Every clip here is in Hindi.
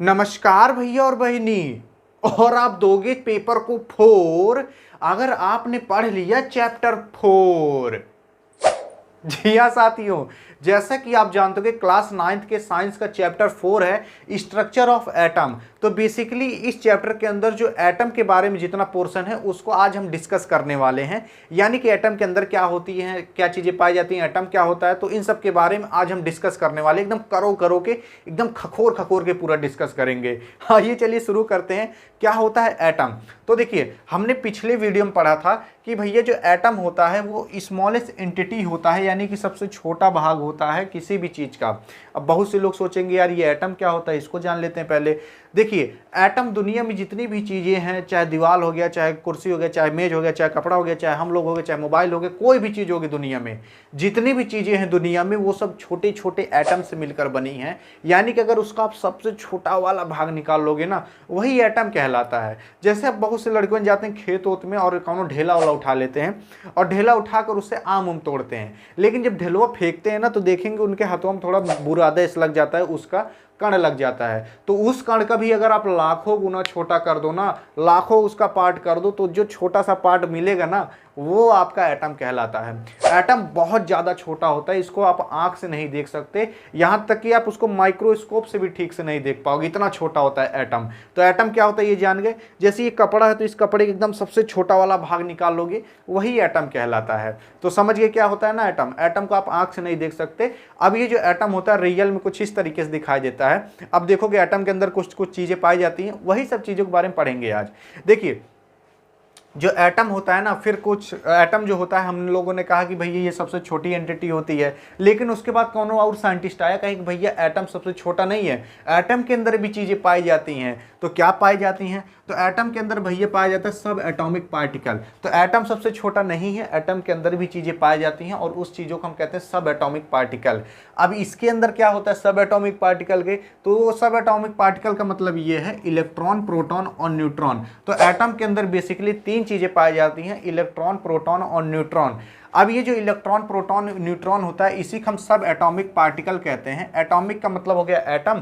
नमस्कार भैया और बहिनी। और आप दोगे पेपर को 4 अगर आपने पढ़ लिया चैप्टर 4। जी हाँ साथियों, जैसा कि आप जानते हो कि क्लास 9th के साइंस का चैप्टर 4 है स्ट्रक्चर ऑफ एटम। तो बेसिकली इस चैप्टर के अंदर जो एटम के बारे में जितना पोर्शन है उसको आज हम डिस्कस करने वाले हैं। यानी कि एटम के अंदर क्या होती है, क्या चीजें पाई जाती हैं, एटम क्या होता है, तो इन सब के बारे में आज हम डिस्कस करने वाले, एकदम करो के एकदम खखोर खखोर के पूरा डिस्कस करेंगे। हाँ, ये चलिए शुरू करते हैं। क्या होता है एटम? तो देखिए, हमने पिछले वीडियो में पढ़ा था कि भैया जो एटम होता है वो स्मॉलेस्ट एंटिटी होता है, यानी कि सबसे छोटा भाग होता है किसी भी चीज का। अब बहुत से लोग सोचेंगे यार ये एटम क्या होता है, इसको जान लेते हैं पहले। देखिए, एटम दुनिया में जितनी भी चीजें हैं, चाहे दीवार हो गया, चाहे कुर्सी हो गया, चाहे मेज हो गया, चाहे कपड़ा हो गया, चाहे हम लोग हो गए, चाहे मोबाइल हो गया, कोई भी चीज होगी दुनिया में, जितनी भी चीजें हैं दुनिया में वो सब छोटे छोटे एटम से मिलकर बनी हैं। यानी कि अगर उसका आप सबसे छोटा वाला भाग निकाल लोगे ना, वही एटम कहलाता है। जैसे अब बहुत से लड़के जाते हैं खेत ओत में और कौनो ढेला वाला उठा लेते हैं और ढेला उठाकर उससे आम उम तोड़ते हैं, लेकिन जब ढेलवा फेंकते हैं ना तो देखेंगे उनके हाथों में थोड़ा बुरादेश लग जाता है, उसका कण लग जाता है। तो उस कण का भी अगर आप लाखों गुना छोटा कर दो ना, लाखों उसका पार्ट कर दो, तो जो छोटा सा पार्ट मिलेगा ना वो आपका एटम कहलाता है। एटम बहुत ज़्यादा छोटा होता है, इसको आप आंख से नहीं देख सकते, यहाँ तक कि आप उसको माइक्रोस्कोप से भी ठीक से नहीं देख पाओगे, इतना छोटा होता है एटम। तो एटम क्या होता है ये जान गए। जैसे ये कपड़ा है तो इस कपड़े के एकदम सबसे छोटा वाला भाग निकाल लोगे, वही एटम कहलाता है। तो समझ गए क्या होता है ना एटम। एटम को आप आंख से नहीं देख सकते। अब ये जो एटम होता है रियल में कुछ इस तरीके से दिखाई देता है। अब देखोगे एटम के अंदर कुछ कुछ चीज़ें पाई जाती हैं, वही सब चीज़ों के बारे में पढ़ेंगे आज। देखिए, जो एटम होता है ना, फिर कुछ एटम जो होता है, हम लोगों ने कहा कि भैया ये सबसे छोटी एंटिटी होती है, लेकिन उसके बाद कौन और साइंटिस्ट आया कहे कि भैया एटम सबसे छोटा नहीं है, एटम के अंदर भी चीज़ें पाई जाती हैं। तो क्या पाई जाती हैं? तो एटम के अंदर भैया पाया जाता है सब एटॉमिक पार्टिकल। तो एटम सबसे छोटा नहीं है, एटम के अंदर भी चीज़ें पाई जाती हैं और उस चीज़ों को हम कहते हैं सब एटॉमिक पार्टिकल। अब इसके अंदर क्या होता है सब एटॉमिक पार्टिकल के? तो वो सब एटॉमिक पार्टिकल का मतलब ये है इलेक्ट्रॉन, प्रोटॉन और न्यूट्रॉन। तो एटम के अंदर बेसिकली 3 चीज़ें पाई जाती हैं, इलेक्ट्रॉन, प्रोटॉन और न्यूट्रॉन। अब ये जो इलेक्ट्रॉन, प्रोटॉन, न्यूट्रॉन होता है इसी को हम सब एटॉमिक पार्टिकल कहते हैं। एटॉमिक का मतलब हो गया एटम,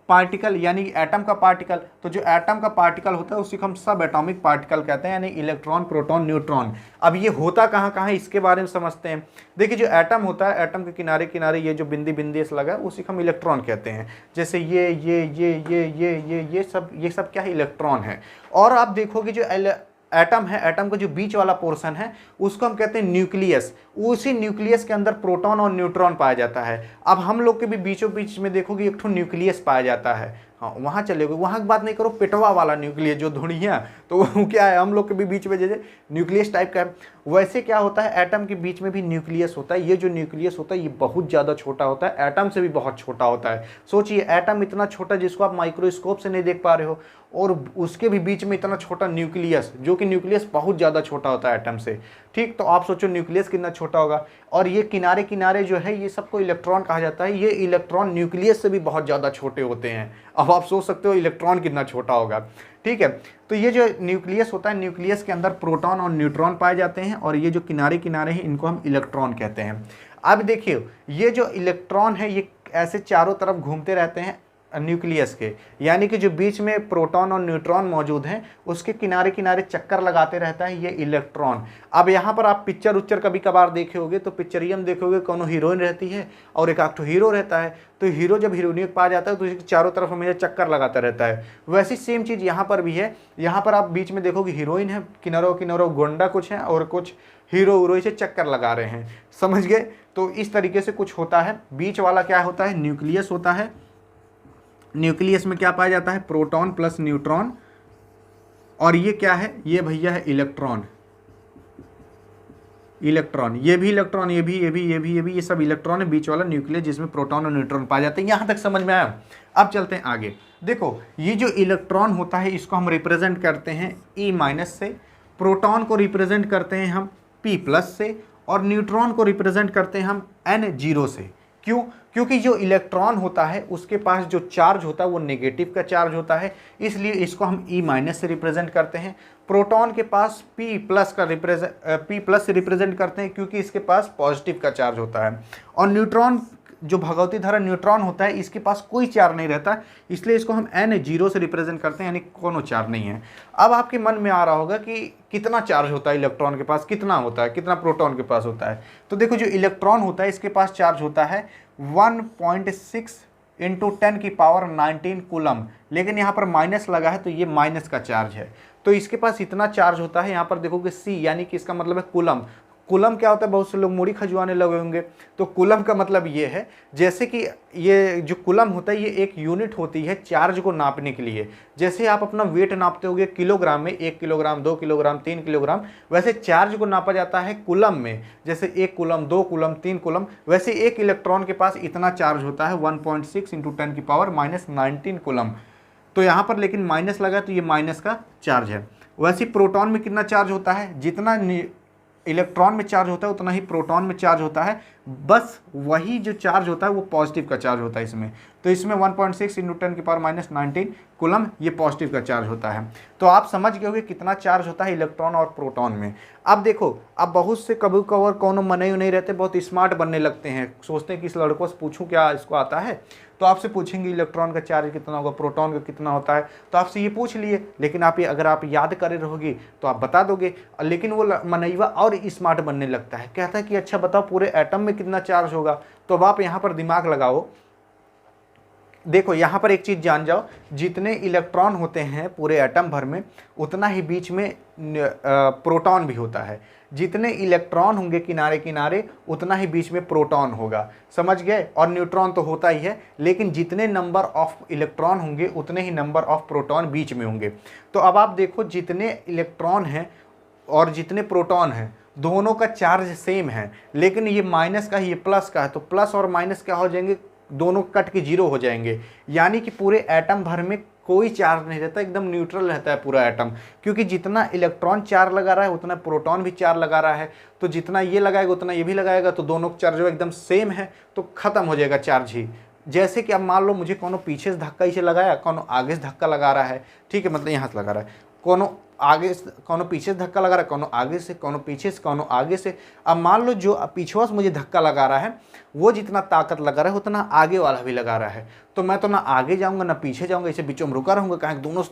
पार्टिकल यानी एटम का पार्टिकल। तो जो एटम का पार्टिकल होता है उसी को हम सब एटॉमिक पार्टिकल कहते हैं, यानी इलेक्ट्रॉन, प्रोटॉन, न्यूट्रॉन। अब ये होता कहाँ कहाँ इसके बारे में समझते हैं। देखिए, जो एटम होता है, एटम के किनारे किनारे ये जो बिंदी बिंदी ऐसा लगा है उसी को हम इलेक्ट्रॉन कहते हैं। जैसे ये सब क्या है, इलेक्ट्रॉन है। और आप देखोगे जो एटम है, एटम का जो बीच वाला पोर्शन है उसको हम कहते हैं न्यूक्लियस। उसी न्यूक्लियस के अंदर प्रोटॉन और न्यूट्रॉन पाया जाता है। अब हम लोग के भी बीचों बीच में देखोगे एक ठो न्यूक्लियस पाया जाता है। हाँ, वहाँ चले गए, वहाँ की बात नहीं करो, पेटवा वाला न्यूक्लियस जो धुड़ियाँ, तो वो क्या है हम लोग के भी बीच में जैसे न्यूक्लियस टाइप का है, वैसे क्या होता है एटम के बीच में भी न्यूक्लियस होता है। ये जो न्यूक्लियस होता है ये बहुत ज़्यादा छोटा होता है, एटम से भी बहुत छोटा होता है। सोचिए, एटम इतना छोटा जिसको आप माइक्रोस्कोप से नहीं देख पा रहे हो, और उसके भी बीच में इतना छोटा न्यूक्लियस, जो कि न्यूक्लियस बहुत ज़्यादा छोटा होता है एटम से। ठीक, तो आप सोचो न्यूक्लियस कितना छोटा होगा। और ये किनारे किनारे जो है ये सबको इलेक्ट्रॉन कहा जाता है। ये इलेक्ट्रॉन न्यूक्लियस से भी बहुत ज़्यादा छोटे होते हैं। अब आप सोच सकते हो इलेक्ट्रॉन कितना छोटा होगा। ठीक है, तो ये जो न्यूक्लियस होता है, न्यूक्लियस के अंदर प्रोटॉन और न्यूट्रॉन पाए जाते हैं, और ये जो किनारे किनारे हैं इनको हम इलेक्ट्रॉन कहते हैं। अब देखिए, ये जो इलेक्ट्रॉन है ये ऐसे चारों तरफ घूमते रहते हैं न्यूक्लियस के, यानी कि जो बीच में प्रोटॉन और न्यूट्रॉन मौजूद हैं उसके किनारे किनारे चक्कर लगाते रहता है ये इलेक्ट्रॉन। अब यहाँ पर आप पिक्चर उच्चर कभी कभार देखे होगे, तो पिक्चरियम में देखोगे कोनो हीरोइन रहती है और एक आध हीरो रहता है। तो हीरो जब हीरोइन पा जाता है तो उसके चारों तरफ हमेशा चक्कर लगाता रहता है। वैसी सेम चीज़ यहाँ पर भी है। यहाँ पर आप बीच में देखोगे हीरोइन है, किनारों किनारों गोंडा कुछ है और कुछ हीरो हीरो से चक्कर लगा रहे हैं। समझ गए? तो इस तरीके से कुछ होता है। बीच वाला क्या होता है, न्यूक्लियस होता है। न्यूक्लियस में क्या पाया जाता है, प्रोटॉन प्लस न्यूट्रॉन। और ये क्या है, ये भैया है इलेक्ट्रॉन। इलेक्ट्रॉन, ये भी इलेक्ट्रॉन, ये सब इलेक्ट्रॉन है। बीच वाला न्यूक्लियस जिसमें प्रोटॉन और न्यूट्रॉन पाए जाते हैं। यहाँ तक समझ में आया? अब चलते हैं आगे। देखो, ये जो इलेक्ट्रॉन होता है इसको हम रिप्रेजेंट करते हैं E- से, प्रोटॉन को रिप्रेजेंट करते हैं हम P+ से, और न्यूट्रॉन को रिप्रेजेंट करते हैं हम N0 से। क्यों? क्योंकि जो इलेक्ट्रॉन होता है उसके पास जो चार्ज होता है वो नेगेटिव का चार्ज होता है, इसलिए इसको हम E- से रिप्रेजेंट करते हैं। प्रोटॉन के पास P+ से रिप्रेजेंट करते हैं क्योंकि इसके पास पॉजिटिव का चार्ज होता है। और न्यूट्रॉन जो भगवती धारा न्यूट्रॉन होता है इसके पास कोई चार्ज नहीं रहता, इसलिए इसको हम n0 से रिप्रेजेंट करते हैं, यानी कोनो चार्ज नहीं है। अब आपके मन में आ रहा होगा कि कितना चार्ज होता है इलेक्ट्रॉन के पास, कितना होता है, कितना प्रोटॉन के पास होता है। तो देखो जो इलेक्ट्रॉन होता है इसके पास चार्ज होता है 1.6 इंटू 10⁻19 कूलम, लेकिन यहाँ पर माइनस लगा है तो ये माइनस का चार्ज है, तो इसके पास इतना चार्ज होता है। यहाँ पर देखोगे सी, यानी कि इसका मतलब है कूलम। कूलम क्या होता है, बहुत से लोग मूड़ी खजुआने लगे होंगे, तो कूलम का मतलब ये है, जैसे कि ये जो कूलम होता है ये एक यूनिट होती है चार्ज को नापने के लिए। जैसे आप अपना वेट नापते होगे किलोग्राम में, 1 किलोग्राम, 2 किलोग्राम, 3 किलोग्राम, वैसे चार्ज को नापा जाता है कूलम में। जैसे 1 कूलम, 2 कूलम, 3 कूलम, वैसे एक इलेक्ट्रॉन के पास इतना चार्ज होता है 1.6 इंटू 10⁻19 कूलम। तो यहाँ पर लेकिन माइनस लगा तो ये माइनस का चार्ज है। वैसे प्रोटॉन में कितना चार्ज होता है, जितना इलेक्ट्रॉन में चार्ज होता है उतना ही प्रोटॉन में चार्ज होता है, बस वही जो चार्ज होता है वो पॉजिटिव का चार्ज होता है इसमें। तो इसमें 1.6 इंटू 10⁻19 कूलम ये पॉजिटिव का चार्ज होता है। तो आप समझ गए होंगे कितना चार्ज होता है इलेक्ट्रॉन और प्रोटॉन में। अब देखो, अब बहुत से कभी कभार कोनो मने नहीं रहते, बहुत स्मार्ट बनने लगते हैं, सोचते हैं कि इस लड़कों से पूछूं क्या इसको आता है, तो आपसे पूछेंगे इलेक्ट्रॉन का चार्ज कितना होगा, प्रोटॉन का कितना होता है, तो आपसे ये पूछ लिए, लेकिन आप ये अगर आप याद करे रहोगे तो आप बता दोगे। लेकिन वो मनैवा और स्मार्ट बनने लगता है, कहता है कि अच्छा बताओ पूरे एटम में कितना चार्ज होगा। तो अब आप यहाँ पर दिमाग लगाओ, देखो यहाँ पर एक चीज़ जान जाओ, जितने इलेक्ट्रॉन होते हैं पूरे एटम भर में उतना ही बीच में प्रोटॉन भी होता है। जितने इलेक्ट्रॉन होंगे किनारे किनारे उतना ही बीच में प्रोटॉन होगा, समझ गए। और न्यूट्रॉन तो होता ही है, लेकिन जितने नंबर ऑफ इलेक्ट्रॉन होंगे उतने ही नंबर ऑफ प्रोटॉन बीच में होंगे। तो अब आप देखो जितने इलेक्ट्रॉन हैं और जितने प्रोटॉन हैं दोनों का चार्ज सेम है, लेकिन ये माइनस का है ये प्लस का है, तो प्लस और माइनस क्या हो जाएंगे, दोनों कट के जीरो हो जाएंगे। यानी कि पूरे एटम भर में कोई चार्ज नहीं रहता, एकदम न्यूट्रल रहता है पूरा एटम, क्योंकि जितना इलेक्ट्रॉन चार्ज लगा रहा है उतना प्रोटॉन भी चार्ज लगा रहा है, तो जितना ये लगाएगा उतना ये भी लगाएगा, तो दोनों चार्ज एकदम सेम है, तो खत्म हो जाएगा चार्ज ही। जैसे कि अब मान लो मुझे कोनो पीछे से धक्का इसे लगाया, कोनो आगे से धक्का लगा रहा है, ठीक है, मतलब यहाँ से लगा रहा है, कोनो आगे से, कोनो पीछे से धक्का लगा रहा है, कोनो आगे से, कोनो पीछे से, कोनो आगे से। अब मान लो जो पीछे से मुझे धक्का लगा रहा है वो जितना ताकत लगा रहा है उतना आगे वाला भी लगा रहा है, तो मैं तो ना आगे जाऊंगा ना पीछे जाऊंगा, इसे बीचों में रुका रहूंगा, कहें दोनों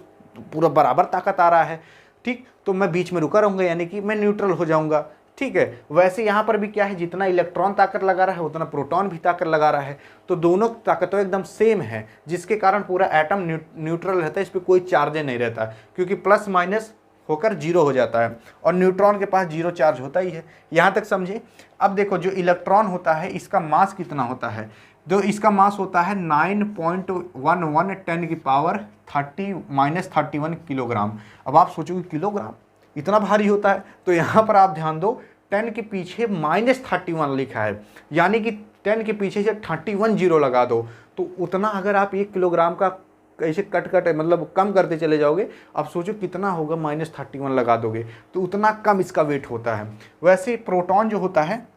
पूरा बराबर ताकत आ रहा है, ठीक, तो मैं बीच में रुका रहूंगा, यानी कि मैं न्यूट्रल हो जाऊंगा, ठीक है। वैसे यहाँ पर भी क्या है, जितना इलेक्ट्रॉन ताकत लगा रहा है उतना प्रोटॉन भी ताकत लगा रहा है, तो दोनों ताकतें एकदम सेम है, जिसके कारण पूरा एटम न्यूट्रल रहता है, इस पर कोई चार्ज नहीं रहता, क्योंकि प्लस माइनस होकर जीरो हो जाता है, और न्यूट्रॉन के पास जीरो चार्ज होता ही है। यहाँ तक समझे। अब देखो जो इलेक्ट्रॉन होता है इसका मास कितना होता है, जो इसका मास होता है 9.11 10⁻30 किलोग्राम। अब आप सोचोगे किलोग्राम इतना भारी होता है, तो यहाँ पर आप ध्यान दो 10 के पीछे -31 लिखा है, यानी कि 10 के पीछे से 31 जीरो लगा दो, तो उतना अगर आप 1 किलोग्राम का ऐसे कट मतलब कम करते चले जाओगे, अब सोचो कितना होगा, -31 लगा दोगे तो उतना कम इसका वेट होता है। वैसे प्रोटॉन जो होता है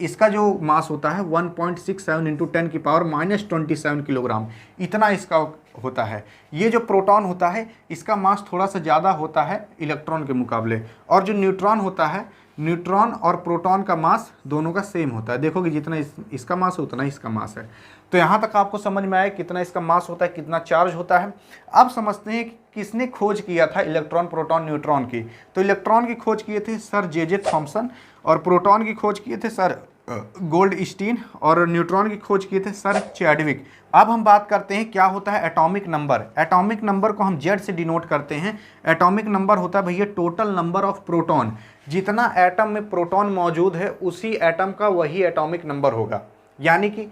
इसका जो मास होता है 1.67 इंटू 10⁻27 किलोग्राम, इतना इसका होता है। ये जो प्रोटॉन होता है इसका मास थोड़ा सा ज़्यादा होता है इलेक्ट्रॉन के मुकाबले, और जो न्यूट्रॉन होता है, न्यूट्रॉन और प्रोटॉन का मास दोनों का सेम होता है। देखोगे जितना इसका मास है उतना इसका मास है। तो यहाँ तक आपको समझ में आया कितना इसका मास होता है, कितना चार्ज होता है। अब समझते हैं कि किसने खोज किया था इलेक्ट्रॉन, प्रोटॉन, न्यूट्रॉन की। तो इलेक्ट्रॉन की खोज किए थे सर जे थॉम्सन, और प्रोटॉन की खोज किए थे सर गोल्डस्टीन, और न्यूट्रॉन की खोज किए थे सर चैडविक। अब हम बात करते हैं क्या होता है एटॉमिक नंबर। एटॉमिक नंबर को हम जेड से डिनोट करते हैं। एटॉमिक नंबर होता है भैया टोटल नंबर ऑफ प्रोटॉन, जितना एटम में प्रोटॉन मौजूद है उसी एटम का वही एटॉमिक नंबर होगा। यानी कि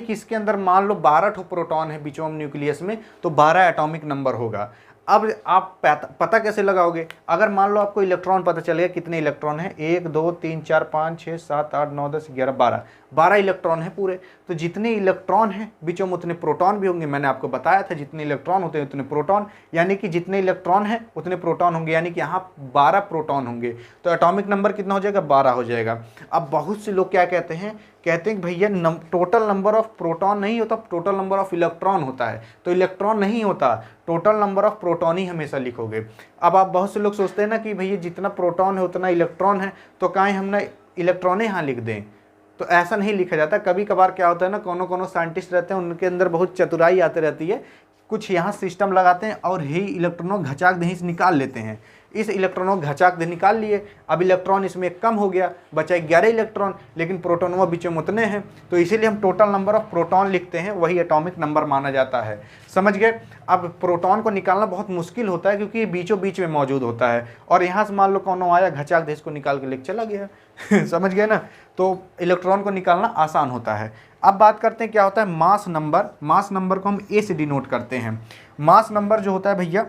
इसके अंदर मान लो 12 ठो प्रोटॉन है बीचों में न्यूक्लियस में, तो 12 एटॉमिक नंबर होगा। अब आप पता कैसे लगाओगे, अगर मान लो आपको इलेक्ट्रॉन पता चलेगा कितने इलेक्ट्रॉन है, 1 2 3 4 5 6 7 8 9 10 11 12 इलेक्ट्रॉन है पूरे, तो जितने इलेक्ट्रॉन हैं बीचों में उतने प्रोटॉन भी होंगे। मैंने आपको बताया था जितने इलेक्ट्रॉन होते हैं उतने प्रोटॉन, यानी कि जितने इलेक्ट्रॉन हैं उतने प्रोटॉन होंगे, यानी कि यहाँ 12 प्रोटॉन होंगे, तो एटॉमिक नंबर कितना हो जाएगा, 12 हो जाएगा। अब बहुत से लोग क्या कहते हैं कि भैया टोटल नंबर ऑफ प्रोटॉन नहीं होता, टोटल नंबर ऑफ इलेक्ट्रॉन होता है, तो इलेक्ट्रॉन नहीं होता, टोटल नंबर ऑफ प्रोटॉन ही हमेशा लिखोगे। अब आप बहुत से लोग सोचते हैं ना कि भैया जितना प्रोटॉन है उतना इलेक्ट्रॉन है, तो काहे हम ना इलेक्ट्रॉन यहाँ लिख दें, तो ऐसा नहीं लिखा जाता। कभी कभार क्या होता है ना, कोनो साइंटिस्ट रहते हैं, उनके अंदर बहुत चतुराई आती रहती है, कुछ यहाँ सिस्टम लगाते हैं और ही इलेक्ट्रॉनों घचाक दही से निकाल लेते हैं। इस इलेक्ट्रॉनों घचाक दे निकाल लिए, अब इलेक्ट्रॉन इसमें कम हो गया, बचा 11 इलेक्ट्रॉन, लेकिन प्रोटॉनों बीच में उतने हैं, तो इसीलिए हम टोटल नंबर ऑफ प्रोटॉन लिखते हैं, वही एटॉमिक नंबर माना जाता है। समझ गए। अब प्रोटॉन को निकालना बहुत मुश्किल होता है क्योंकि ये बीचों बीच में मौजूद होता है, और यहाँ से मान लो कौन आया घचाक दे इसको निकाल के लेके चला गया समझ गए ना। तो इलेक्ट्रॉन को निकालना आसान होता है। अब बात करते हैं क्या होता है मास नंबर। मास नंबर को हम ए से डिनोट करते हैं। मास नंबर जो होता है भैया,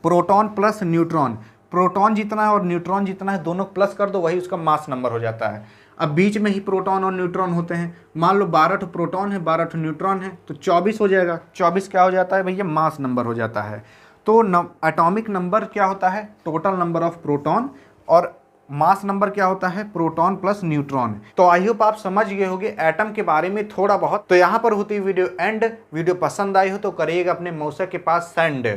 प्रोटॉन प्लस न्यूट्रॉन, प्रोटॉन जितना है और न्यूट्रॉन जितना है दोनों प्लस कर दो, वही उसका मास नंबर हो जाता है। अब बीच में ही प्रोटॉन और न्यूट्रॉन होते हैं, मान लो 12 प्रोटॉन है 12 न्यूट्रॉन है, तो 24 हो जाएगा। 24 क्या हो जाता है भैया, मास नंबर हो जाता है। तो एटॉमिक नंबर क्या होता है, टोटल नंबर ऑफ प्रोटॉन, और मास नंबर क्या होता है, प्रोटॉन प्लस न्यूट्रॉन। तो आई होप आप समझ गए होंगे एटम के बारे में थोड़ा बहुत। तो यहाँ पर होती वीडियो एंड। वीडियो पसंद आई हो तो करिएगा अपने मौसा के पास सेंड।